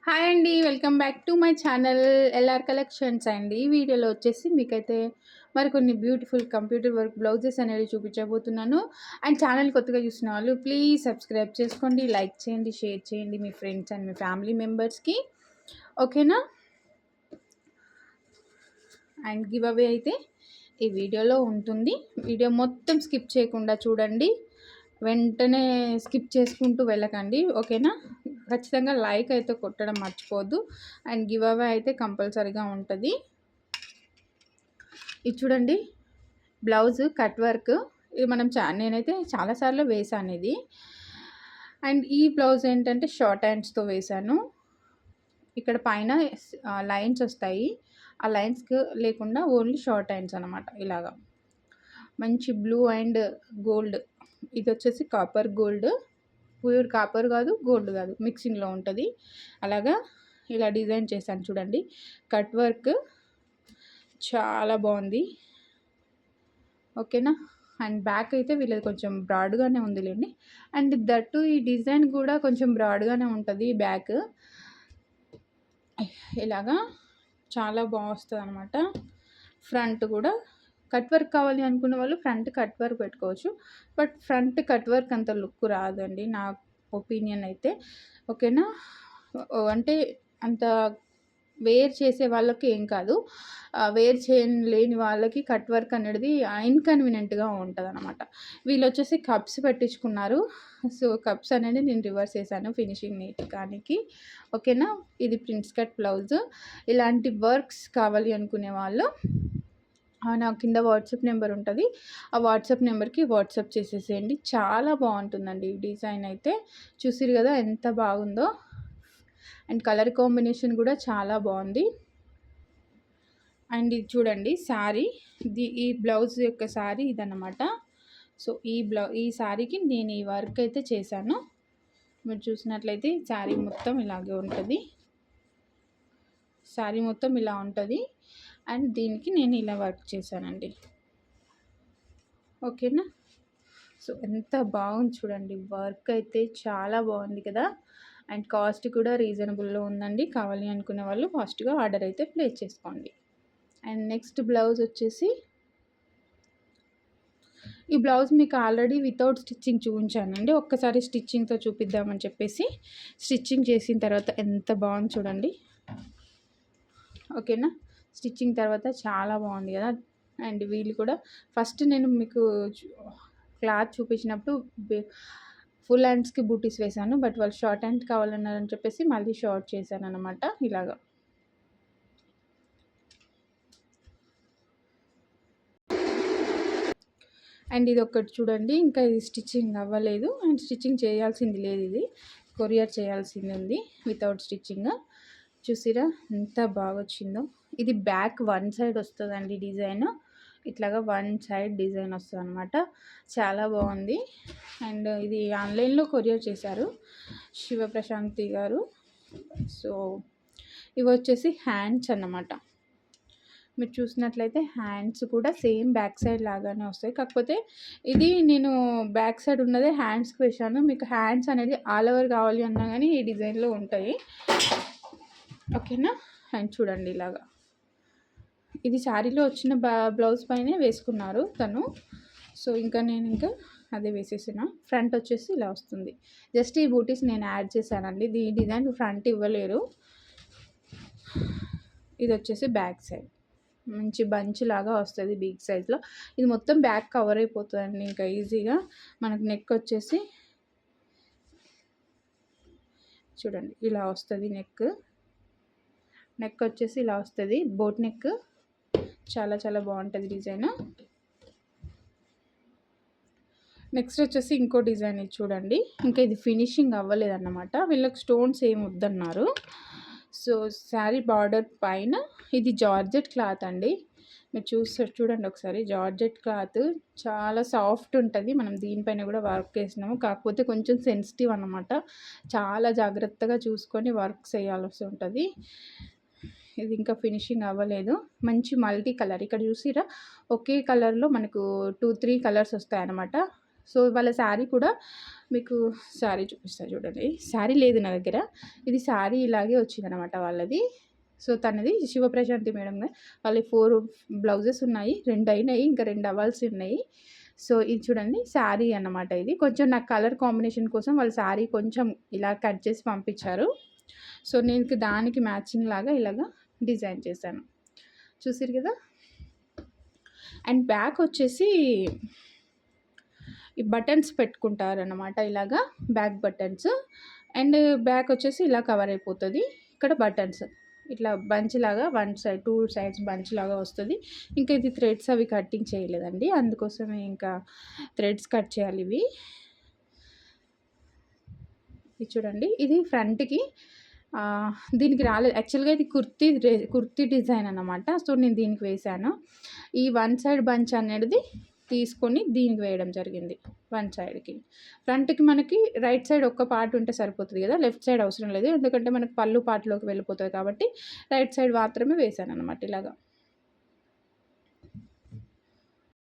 Hi అండి. Welcome back to my channel LR collections అండి. ఈ వీడియోలో వచ్చేసి మీకైతే మరికొన్ని బ్యూటిఫుల్ కంప్యూటర్ వర్క్ బ్లౌజెస్ అనేవి చూపించబోతున్నాను. అండ్ ఛానల్ కొత్తగా చూసిన వాళ్ళు ప్లీజ్ సబ్స్క్రైబ్ చేసుకోండి, లైక్ చేయండి, షేర్ చేయండి మీ ఫ్రెండ్స్ అండ్ మీ ఫ్యామిలీ మెంబర్స్కి. ఓకేనా? అండ్ గివ్ అవే అయితే ఈ వీడియోలో ఉంటుంది. వీడియో మొత్తం స్కిప్ చేయకుండా చూడండి, వెంటనే స్కిప్ చేసుకుంటూ వెళ్ళకండి. ఓకేనా? ఖచ్చితంగా లైక్ అయితే కొట్టడం మర్చిపోవద్దు. అండ్ గివ్ అవే అయితే కంపల్సరీగా ఉంటుంది. ఇది చూడండి, బ్లౌజ్ కట్ వర్క్. ఇది నేనైతే చాలాసార్లు వేసాను ఇది. అండ్ ఈ బ్లౌజ్ ఏంటంటే షార్ట్ హ్యాండ్స్తో వేసాను. ఇక్కడ పైన లైన్స్ వస్తాయి, ఆ లైన్స్కి లేకుండా ఓన్లీ షార్ట్ హ్యాండ్స్ అనమాట. ఇలాగా మంచి బ్లూ అండ్ గోల్డ్, ఇది వచ్చేసి కాపర్ గోల్డ్, ప్యూర్ కాపర్ కాదు గోల్డ్ కాదు, మిక్సింగ్లో ఉంటుంది. అలాగా ఇలా డిజైన్ చేశాను చూడండి. కట్ వర్క్ చాలా బాగుంది. ఓకేనా? అండ్ బ్యాక్ అయితే వీళ్ళది కొంచెం బ్రాడ్గానే ఉందిలేండి. అండ్ దట్టు ఈ డిజైన్ కూడా కొంచెం బ్రాడ్గానే ఉంటుంది బ్యాక్. ఇలాగా చాలా బాగా వస్తుంది అనమాట. ఫ్రంట్ కూడా కట్ వర్క్ కావాలి అనుకున్న వాళ్ళు ఫ్రంట్ కట్ వర్క్ పెట్టుకోవచ్చు. బట్ ఫ్రంట్ కట్ వర్క్ అంత లుక్ రాదండి నా ఒపీనియన్ అయితే. ఓకేనా? అంటే అంత వేర్ చేసే వాళ్ళకి ఏం కాదు, వేర్ చేయలేని వాళ్ళకి కట్ వర్క్ అనేది ఇన్కన్వీనియంట్గా ఉంటుంది అనమాట. వీళ్ళు వచ్చేసి కప్స్ పెట్టించుకున్నారు. సో కప్స్ అనేది నేను రివర్స్ చేశాను ఫినిషింగ్ నీట్ కానీ. ఓకేనా? ఇది ప్రిన్స్ కట్ బ్లౌజ్. ఇలాంటి వర్క్స్ కావాలి అనుకునే వాళ్ళు నా కింద వాట్సాప్ నెంబర్ ఉంటుంది, ఆ వాట్సాప్ నెంబర్కి వాట్సాప్ చేసేసేయండి. చాలా బాగుంటుందండి ఈ డిజైన్ అయితే. చూసిరు కదా ఎంత బాగుందో. అండ్ కలర్ కాంబినేషన్ కూడా చాలా బాగుంది. అండ్ ఇది చూడండి శారీ, ఈ బ్లౌజ్ యొక్క శారీ ఇదన్నమాట. సో ఈ శారీకి నేను ఈ వర్క్ అయితే చేశాను. మీరు చూసినట్లయితే శారీ మొత్తం ఇలాగే ఉంటుంది. శారీ మొత్తం ఇలా ఉంటుంది. అండ్ దీనికి నేను ఇలా వర్క్ చేశానండి. ఓకేనా? సో ఎంత బాగుంది చూడండి, వర్క్ అయితే చాలా బాగుంది కదా. అండ్ కాస్ట్ కూడా రీజనబుల్లో ఉందండి. కావాలి అనుకునే వాళ్ళు ఫాస్ట్గా ఆర్డర్ అయితే ప్లేస్ చేసుకోండి. అండ్ నెక్స్ట్ బ్లౌజ్ వచ్చేసి, ఈ బ్లౌజ్ మీకు ఆల్రెడీ వితౌట్ స్టిచ్చింగ్ చూపించానండి. ఒక్కసారి స్టిచ్చింగ్తో చూపిద్దామని చెప్పేసి స్టిచ్చింగ్ చేసిన తర్వాత ఎంత బాగుంది చూడండి. ఓకేనా? స్టిచ్చింగ్ తర్వాత చాలా బాగుంది కదా. అండ్ వీళ్ళు కూడా ఫస్ట్ నేను మీకు క్లాత్ చూపించినప్పుడు ఫుల్ హ్యాండ్స్కి బూటీస్ వేశాను, బట్ వాళ్ళు షార్ట్ హ్యాండ్ కావాలన్నారని చెప్పేసి మళ్ళీ షార్ట్ చేశాను అనమాట. ఇలాగా అండ్ ఇది ఒకటి చూడండి, ఇంకా ఇది స్టిచ్చింగ్ అవ్వలేదు అండ్ స్టిచ్చింగ్ చేయాల్సింది లేదు, ఇది కొరియర్ చేయాల్సింది ఉంది వితౌట్ స్టిచ్చింగ్. చూసిరా ఎంత బాగా వచ్చిందో. ఇది బ్యాక్ వన్ సైడ్ వస్తుందండి డిజైన్, ఇట్లాగా వన్ సైడ్ డిజైన్ వస్తుంది అనమాట. చాలా బాగుంది. అండ్ ఇది ఆన్లైన్లో కొరియర్ చేశారు శివప్రశాంతి గారు. సో ఇవి వచ్చేసి హ్యాండ్స్ అన్నమాట. మీరు చూసినట్లయితే హ్యాండ్స్ కూడా సేమ్ బ్యాక్ సైడ్ లాగానే వస్తాయి, కాకపోతే ఇది నేను బ్యాక్ సైడ్ ఉన్నదే హ్యాండ్స్కి వేసాను. మీకు హ్యాండ్స్ అనేది ఆల్ ఓవర్ కావాలి అన్నా కానీ ఈ డిజైన్లో ఉంటాయి. ఓకేనా? అండ్ చూడండి ఇలాగా ఇది శారీలో వచ్చిన బ్లౌజ్ పైనే వేసుకున్నారు తను. సో నేను అదే వేసేసిన. ఫ్రంట్ వచ్చేసి ఇలా వస్తుంది. జస్ట్ ఈ బూటీస్ నేను యాడ్ చేశానండి, ఈ డిజైన్ ఫ్రంట్ ఇవ్వలేరు. ఇది వచ్చేసి బ్యాక్ సైడ్ మంచి బంచ్ లాగా వస్తుంది బిగ్ సైజ్లో. ఇది మొత్తం బ్యాక్ కవర్ అయిపోతుందండి ఇంకా ఈజీగా. మనకు నెక్ వచ్చేసి చూడండి ఇలా వస్తుంది. నెక్ వచ్చేసి ఇలా వస్తుంది, బోట్ నెక్. చాలా చాలా బాగుంటుంది డిజైన్. నెక్స్ట్ వచ్చేసి ఇంకో డిజైన్ ఇది చూడండి. ఇంకా ఇది ఫినిషింగ్ అవ్వలేదన్నమాట, వీళ్ళకి స్టోన్స్ ఏమి వద్దన్నారు. సో శారీ బార్డర్ పైన ఇది జార్జెట్ క్లాత్ అండి. మీరు చూడండి ఒకసారి. జార్జెట్ క్లాత్ చాలా సాఫ్ట్ ఉంటుంది. మనం దీనిపైన కూడా వర్క్ చేసినాము, కాకపోతే కొంచెం సెన్సిటివ్ అన్నమాట. చాలా జాగ్రత్తగా చూసుకొని వర్క్ చేయాల్సి ఉంటుంది. ఇది ఇంకా ఫినిషింగ్ అవ్వలేదు. మంచి మల్టీ కలర్, ఇక్కడ చూసిరా ఒకే కలర్లో మనకు 2-3 కలర్స్ వస్తాయన్నమాట. సో వాళ్ళ శారీ కూడా మీకు శారీ చూపిస్తా చూడండి. శారీ లేదు నా దగ్గర. ఇది శారీ ఇలాగే వచ్చిందనమాట వాళ్ళది. సో తనది శివప్రశాంతి మేడం వాళ్ళవి 4 బ్లౌజెస్ ఉన్నాయి. 2 అయినాయి, ఇంకా 2 అవ్వాల్సి ఉన్నాయి. సో ఇది చూడండి శారీ అన్నమాట. ఇది కొంచెం నాకు కలర్ కాంబినేషన్ కోసం వాళ్ళు శారీ కొంచెం ఇలా కట్ చేసి పంపించారు. సో నేను దానికి మ్యాచింగ్ లాగా ఇలాగా డిజైన్ చేశాను. చూసిరు కదా. అండ్ బ్యాక్ వచ్చేసి ఈ బటన్స్ పెట్టుకుంటారనమాట, ఇలాగా బ్యాక్ బటన్స్. అండ్ బ్యాక్ వచ్చేసి ఇలా కవర్ అయిపోతుంది. ఇక్కడ బటన్స్ ఇట్లా బంచ్ లాగా వన్ సైడ్ 2 సైడ్స్ బంచ్ లాగా వస్తుంది. ఇంకా ఇది థ్రెడ్స్ అవి కటింగ్ చేయలేదండి, అందుకోసమే ఇంకా థ్రెడ్స్ కట్ చేయాలి ఇవి. ఇది చూడండి, ఇది ఫ్రంట్కి దీనికి రాలేదు యాక్చువల్గా. ఇది కుర్తీ డిజైన్ అన్నమాట. సో నేను దీనికి వేసాను. ఈ వన్ సైడ్ బంచ్ అనేది తీసుకొని దీనికి వేయడం జరిగింది. వన్ సైడ్కి ఫ్రంట్కి మనకి రైట్ సైడ్ ఒక్క పార్ట్ ఉంటే సరిపోతుంది కదా, లెఫ్ట్ సైడ్ అవసరం లేదు. ఎందుకంటే మనకు పళ్ళు పార్ట్లోకి వెళ్ళిపోతుంది కాబట్టి రైట్ సైడ్ మాత్రమే వేసాను అనమాట ఇలాగా.